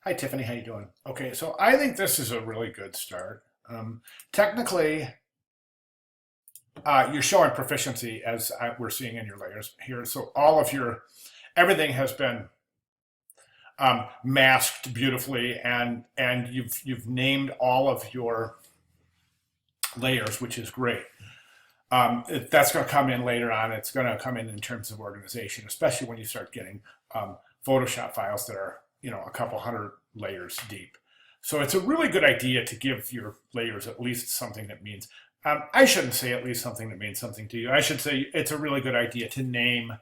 Hi, Tiffany. How you doing? Okay, so I think this is a really good start. Technically, you're showing proficiency as we're seeing in your layers here. So all of your everything has been masked beautifully, and you've named all of your layers, which is great. That's going to come in later on. It's going to come in terms of organization, especially when you start getting Photoshop files that are a couple hundred layers deep. So it's a really good idea to give your layers at least something that means. I shouldn't say at least something that means something to you. I should say it's a really good idea to name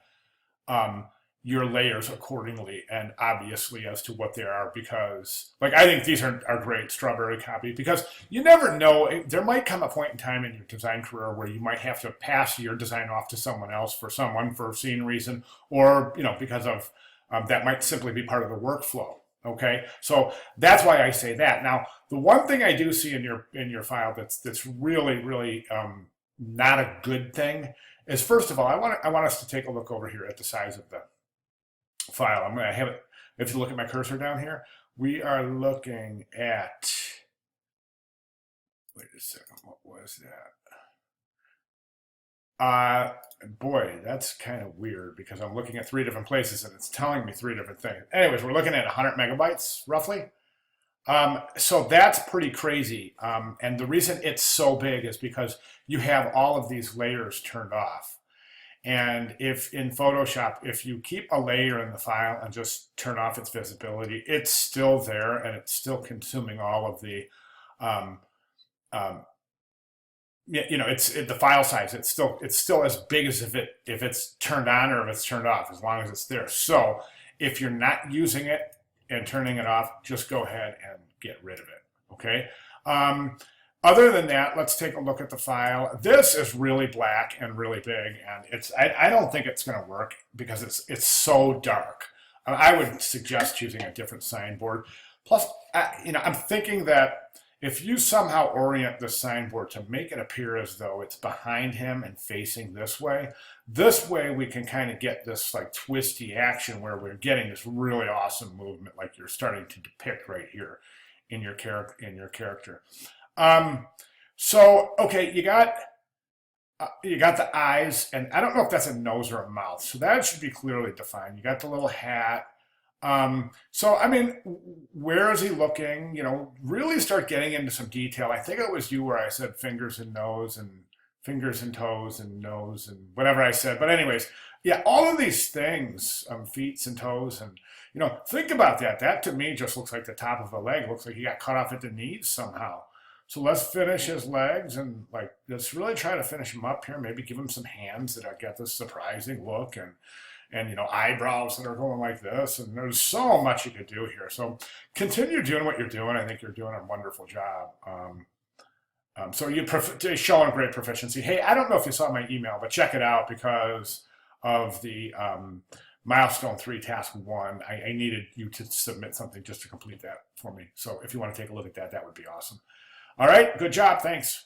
um, your layers accordingly and obviously as to what they are, because like I think these are great strawberry copy, because you never know, there might come a point in time in your design career where you might have to pass your design off to someone else for some unforeseen reason, or because of that might simply be part of the workflow. Okay, so that's why I say that. Now, the one thing I do see in your file that's really not a good thing is, first of all, I want us to take a look over here at the size of the file. I'm going to have it, if you look at my cursor down here, we are looking at, wait a second, what was that? Boy, that's kind of weird because I'm looking at three different places and it's telling me three different things. Anyways, we're looking at 100 megabytes roughly. So that's pretty crazy. And the reason it's so big is because you have all of these layers turned off. And if in Photoshop, if you keep a layer in the file and just turn off its visibility, it's still there and it's still consuming all of the, um, um, the file size. It's still as big as if it's turned on or if it's turned off, as long as it's there. So if you're not using it and turning it off, just go ahead and get rid of it. Okay. Other than that, let's take a look at the file. This is really black and really big, and I don't think it's going to work because it's so dark. I would suggest choosing a different signboard. Plus, I'm thinking that if you somehow orient the signboard to make it appear as though it's behind him and facing this way we can kind of get this like twisty action where we're getting this really awesome movement like you're starting to depict right here in your character. So okay, you got the eyes, and I don't know if that's a nose or a mouth, so that should be clearly defined. You got the little hat. So I mean, where is he looking? Really start getting into some detail. I think it was you where I said fingers and nose and fingers and toes and nose and whatever I said. But anyways, yeah, all of these things, feet and toes, and think about that. That to me just looks like the top of a leg. It looks like he got cut off at the knees somehow. So let's finish his legs and like let's really try to finish him up here. Maybe give him some hands that get this surprising look, and eyebrows that are going like this. And there's so much you could do here. So continue doing what you're doing. I think you're doing a wonderful job. So you're showing great proficiency. Hey, I don't know if you saw my email, but check it out because of the milestone 3 task 1. I needed you to submit something just to complete that for me. So if you want to take a look at that, that would be awesome. All right, good job. Thanks.